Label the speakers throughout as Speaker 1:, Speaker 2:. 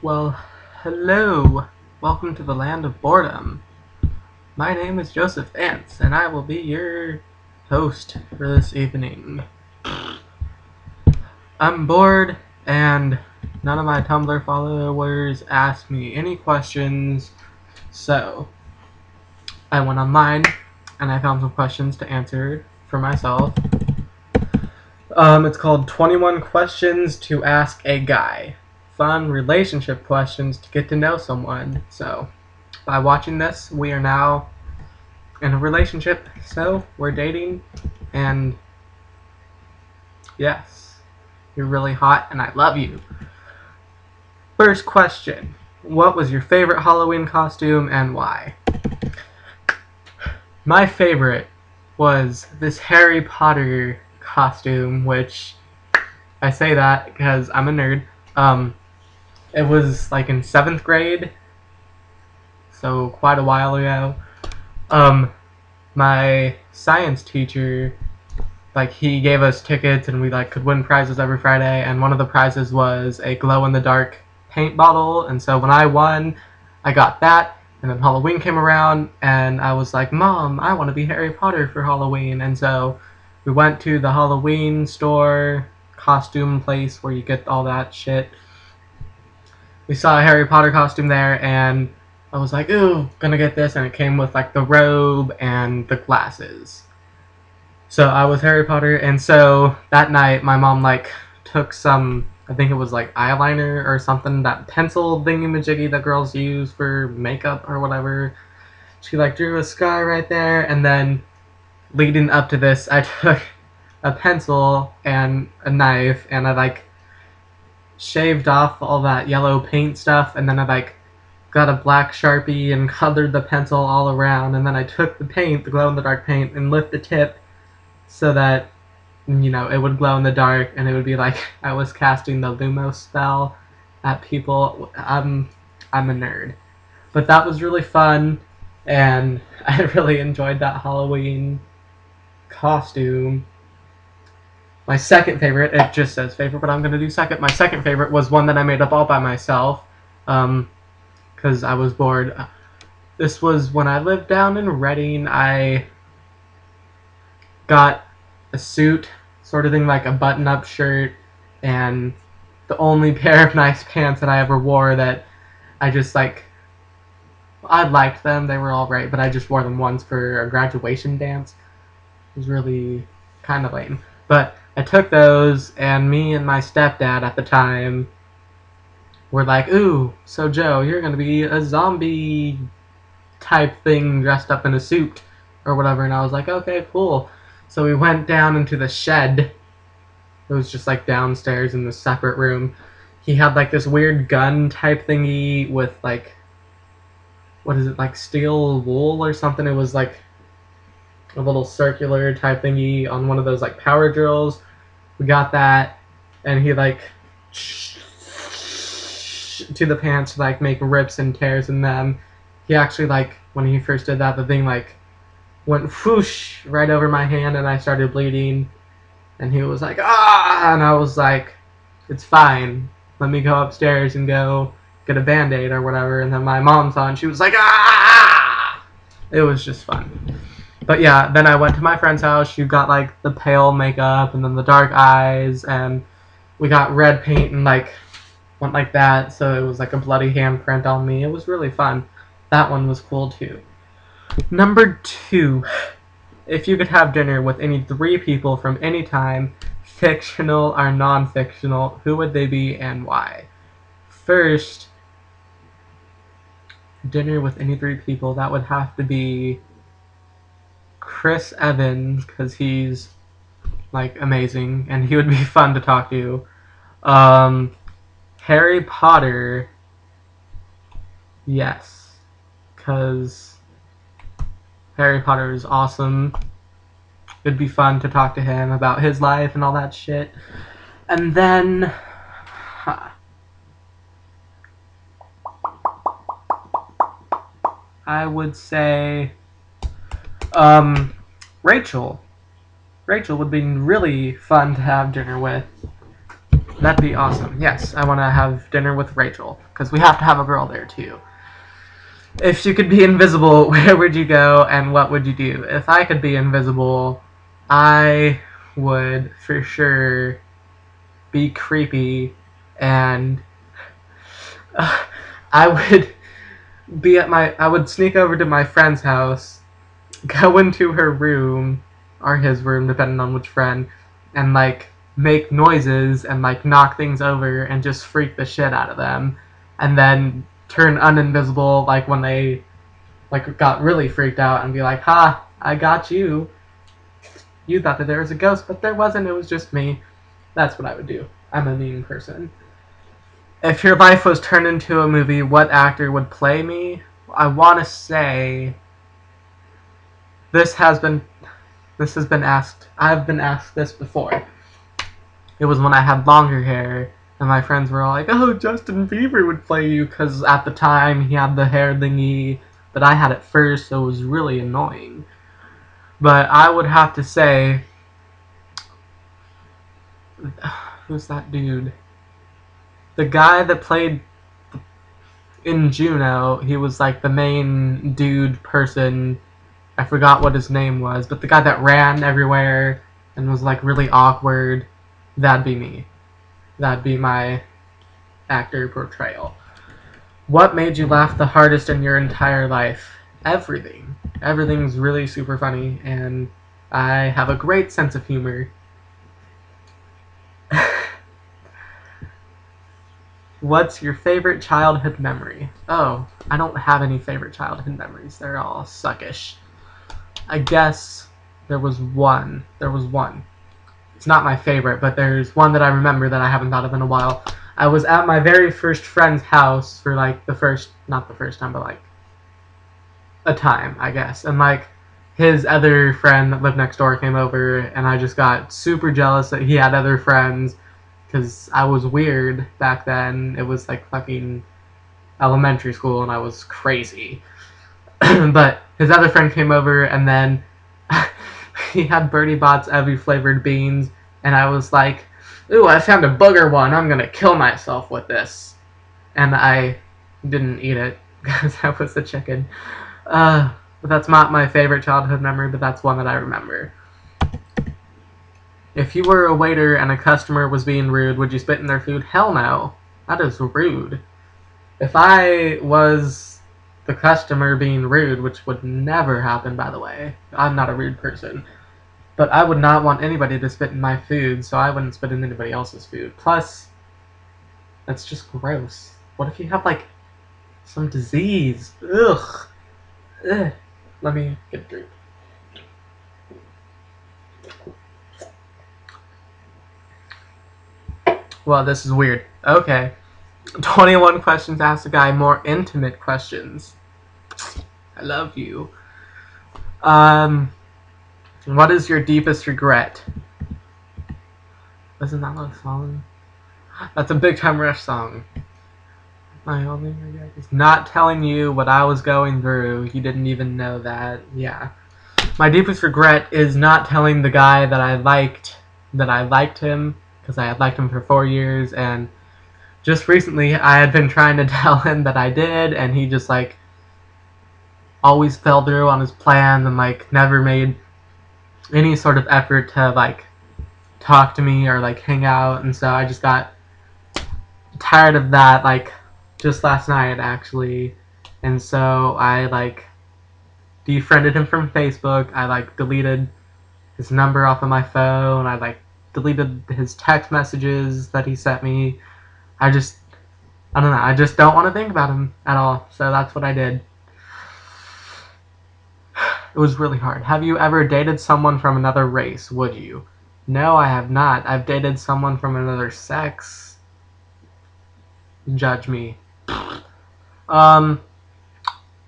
Speaker 1: Well, hello. Welcome to the land of boredom. My name is Joseph Vance, and I will be your host for this evening. I'm bored, and none of my Tumblr followers asked me any questions, so I went online and I found some questions to answer for myself. It's called 21 Questions to Ask a Guy. Fun relationship questions to get to know someone. So, by watching this, we are now in a relationship, so we're dating, and yes, you're really hot, and I love you. First question. What was your favorite Halloween costume, and why? My favorite was this Harry Potter costume, which I say that because I'm a nerd. It was like in 7th grade, so quite a while ago. My science teacher, he gave us tickets and we could win prizes every Friday, and one of the prizes was a glow in the dark paint bottle. And so when I won, I got that. And then Halloween came around and I was like, Mom, I want to be Harry Potter for Halloween. And so we went to the Halloween store costume place where you get all that shit. We saw a Harry Potter costume there, and I was like, ooh, gonna get this. And it came with the robe and the glasses. So I was Harry Potter, and so that night my mom took some, I think it was eyeliner or something, that pencil thingy-majiggy that girls use for makeup or whatever. She drew a sky right there, and then leading up to this, I took a pencil and a knife, and I shaved off all that yellow paint stuff, and then I got a black Sharpie and colored the pencil all around, and then I took the paint, the glow-in-the-dark paint, and lit the tip so that, it would glow in the dark, and it would be like I was casting the Lumos spell at people. I'm a nerd. But that was really fun, and I really enjoyed that Halloween costume. My second favorite, it just says favorite, but I'm going to do second. My second favorite was one that I made up all by myself, because I was bored. This was when I lived down in Reading. I got a suit, sort of thing, like a button-up shirt, and the only pair of nice pants that I ever wore that I just I liked them. They were all right, but I just wore them once for a graduation dance. It was really kind of lame. But I took those, and me and my stepdad at the time were like, ooh, so Joe, you're going to be a zombie type thing dressed up in a suit or whatever. And I was like, okay, cool. So we went down into the shed. It was just downstairs in the separate room. He had this weird gun type thingy with what is it, steel wool or something. It was a little circular type thingy on one of those power drills. We got that, and he to the pants to make rips and tears in them. He actually when he first did that, the thing went whoosh right over my hand, and I started bleeding. And he was like, ah! And I was like, it's fine. Let me go upstairs and go get a Band-Aid or whatever. And then my mom saw it, and she was like, ah! It was just fun. But yeah, then I went to my friend's house. She got the pale makeup and then the dark eyes. And we got red paint and went like that. So it was a bloody handprint on me. It was really fun. That one was cool too. Number 2. If you could have dinner with any 3 people from any time, fictional or non-fictional, who would they be and why? First, dinner with any 3 people, that would have to be Chris Evans, because he's amazing and he would be fun to talk to. Harry Potter, yes, because Harry Potter is awesome. It'd be fun to talk to him about his life and all that shit. And then, I would say, Rachel. Rachel would be really fun to have dinner with. That'd be awesome. Yes, I want to have dinner with Rachel, because we have to have a girl there too. If you could be invisible, where would you go and what would you do? If I could be invisible, I would for sure be creepy, and I would I would sneak over to my friend's house, go into her room, or his room, depending on which friend, and like make noises and like knock things over and just freak the shit out of them, and then turn uninvisible like when they like got really freaked out and be like, "Ha, I got you. You thought that there was a ghost, but there wasn't. It was just me." That's what I would do. I'm a mean person. If your life was turned into a movie, what actor would play me? I want to say this has been asked. I've been asked this before. It was when I had longer hair, and my friends were all like, "Oh, Justin Bieber would play you," because at the time he had the hair thingy that I had at first, so it was really annoying. But I would have to say, who's that dude? The guy that played in Juno, he was like the main dude person. I forgot what his name was, but the guy that ran everywhere and was like really awkward, that'd be me. That'd be my actor portrayal. What made you laugh the hardest in your entire life? Everything. Everything's really super funny, and I have a great sense of humor. What's your favorite childhood memory? Oh, I don't have any favorite childhood memories. They're all suckish. I guess there was one. It's not my favorite, but there's one that I remember that I haven't thought of in a while. I was at my very first friend's house for like not the first time, but like a time, I guess. And like his other friend that lived next door came over, and I just got super jealous that he had other friends because I was weird back then. It was like fucking elementary school, and I was crazy. But his other friend came over, and then he had Bertie Bott's every flavored beans, and I was like, "Ooh, I found a booger one. I'm gonna kill myself with this." And I didn't eat it because I was a chicken. But that's not my favorite childhood memory, but that's one that I remember. If you were a waiter and a customer was being rude, would you spit in their food? Hell no. That is rude. If I was the customer being rude, which would never happen, by the way, I'm not a rude person, but I would not want anybody to spit in my food, so I wouldn't spit in anybody else's food. Plus, that's just gross. What if you have, like, some disease? Ugh. Ugh. Let me get a drink. Well, this is weird. Okay. 21 questions asked a guy, more intimate questions. I love you. What is your deepest regret? Isn't that a song? That's a Big Time Rush song. My only regret is not telling you what I was going through. You didn't even know that. Yeah. My deepest regret is not telling the guy that I liked him, because I had liked him for 4 years, and just recently I had been trying to tell him that I did, and he just like always fell through on his plan and like never made any sort of effort to like talk to me or like hang out, and so I just got tired of that like just last night actually, and so I like defriended him from Facebook. I like deleted his number off of my phone. I like deleted his text messages that he sent me. I don't know. I just don't want to think about him at all. So that's what I did. It was really hard. Have you ever dated someone from another race? Would you? No, I have not. I've dated someone from another sex. Judge me.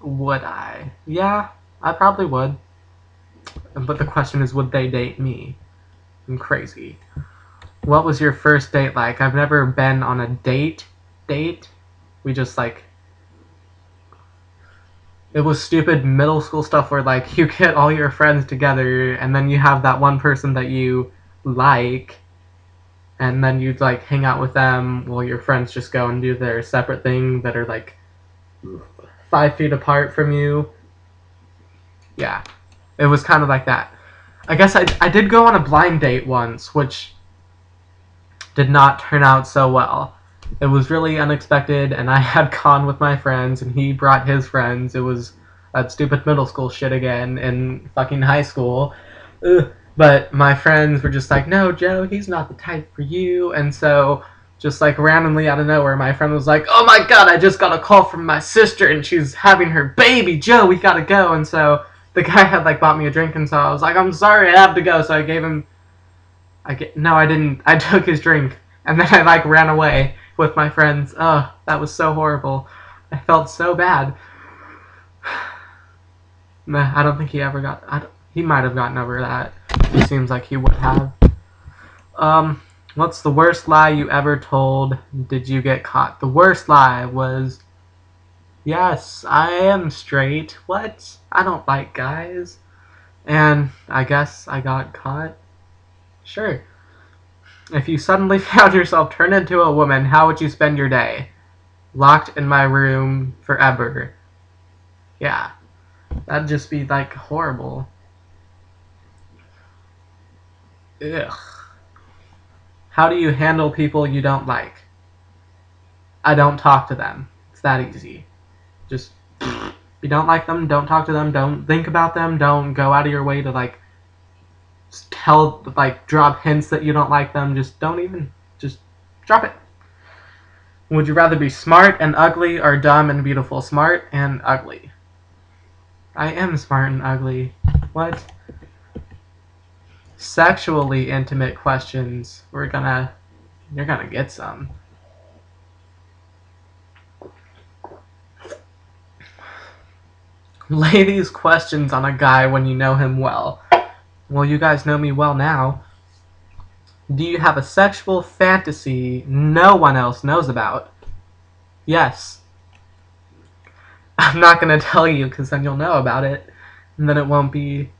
Speaker 1: Would I? Yeah, I probably would. But the question is, would they date me? I'm crazy. What was your first date like? I've never been on a date. We just like, it was stupid middle school stuff where like you get all your friends together and then you have that one person that you like, and then you'd like hang out with them while your friends just go and do their separate thing that are like 5 feet apart from you. Yeah, it was kind of like that. I guess I did go on a blind date once, which did not turn out so well. It was really unexpected, and I had gone with my friends, and he brought his friends. It was that stupid middle school shit again in fucking high school. Ugh. But my friends were just like, no, Joe, he's not the type for you. And so, just like randomly out of nowhere, my friend was like, oh my god, I just got a call from my sister, and she's having her baby. Joe, we gotta go. And so, the guy had like bought me a drink, and so I was like, I'm sorry, I have to go. So I gave him no, I didn't. I took his drink, and then I like ran away with my friends. Oh, that was so horrible. I felt so bad. Nah, I don't think he ever got. He might have gotten over that. It seems like he would have. What's the worst lie you ever told? Did you get caught? The worst lie was, yes, I am straight. What? I don't like guys. And I guess I got caught. Sure. If you suddenly found yourself turned into a woman, how would you spend your day? Locked in my room forever. Yeah. That'd just be, like, horrible. Ugh. How do you handle people you don't like? I don't talk to them. It's that easy. Just, if you don't like them, don't talk to them, don't think about them, don't go out of your way to, like, drop hints that you don't like them, just drop it. Would you rather be smart and ugly or dumb and beautiful? Smart and ugly. I am smart and ugly. What? Sexually intimate questions. You're gonna get some. Lay these questions on a guy when you know him well. Well, you guys know me well now. Do you have a sexual fantasy no one else knows about? Yes. I'm not going to tell you because then you'll know about it, and then it won't be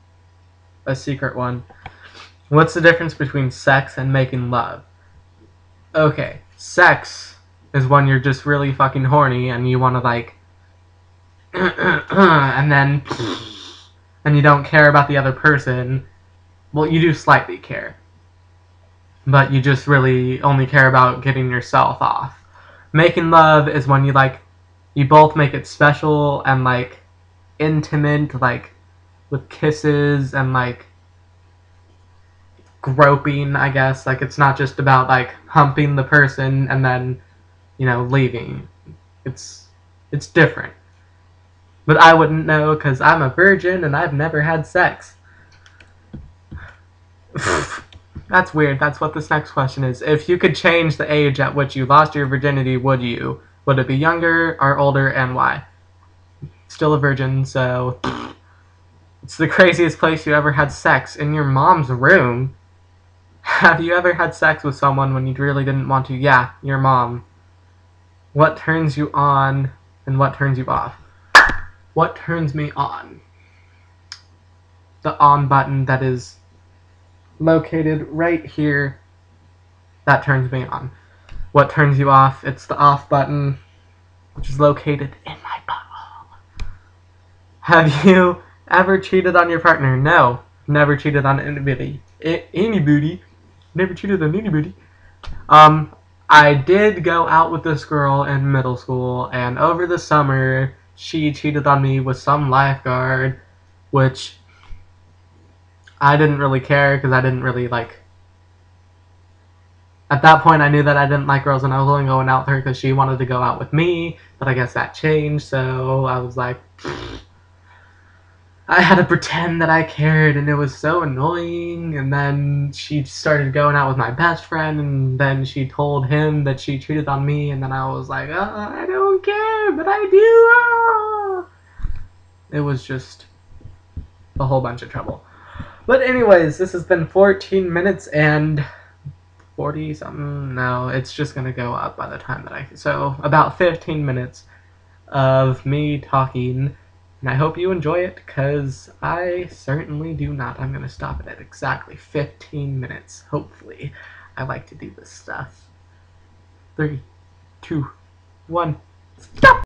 Speaker 1: a secret one. What's the difference between sex and making love? Okay, sex is when you're just really fucking horny and you want to like and then and you don't care about the other person. Well, you do slightly care, but you just really only care about getting yourself off. Making love is when you both make it special and like intimate, like with kisses and like groping, I guess. Like it's not just about like humping the person and then, leaving. It's different. But I wouldn't know because I'm a virgin and I've never had sex. That's weird. That's what this next question is. If you could change the age at which you lost your virginity, would you? Would it be younger or older, and why? Still a virgin, so it's the craziest place you ever had sex, in your mom's room. Have you ever had sex with someone when you really didn't want to? Yeah, your mom. What turns you on and what turns you off? What turns me on? The on button that is located right here. That turns me on. What turns you off? It's the off button, which is located in my butthole. Have you ever cheated on your partner? No. Never cheated on anybody. Anybody. Never cheated on anybody. I did go out with this girl in middle school, and over the summer, she cheated on me with some lifeguard, which I didn't really care because I didn't really like. At that point, I knew that I didn't like girls, and I was only going out with her because she wanted to go out with me. But I guess that changed, so I was like, I had to pretend that I cared, and it was so annoying. And then she started going out with my best friend, and then she told him that she cheated on me, and then I was like, I don't care, but I do. It was just a whole bunch of trouble. But anyways, this has been 14 minutes and 40 something. No, it's just gonna go up by the time that so about 15 minutes of me talking, and I hope you enjoy it because I certainly do not. I'm gonna stop it at exactly 15 minutes, hopefully. I like to do this stuff. 3, 2, 1, stop!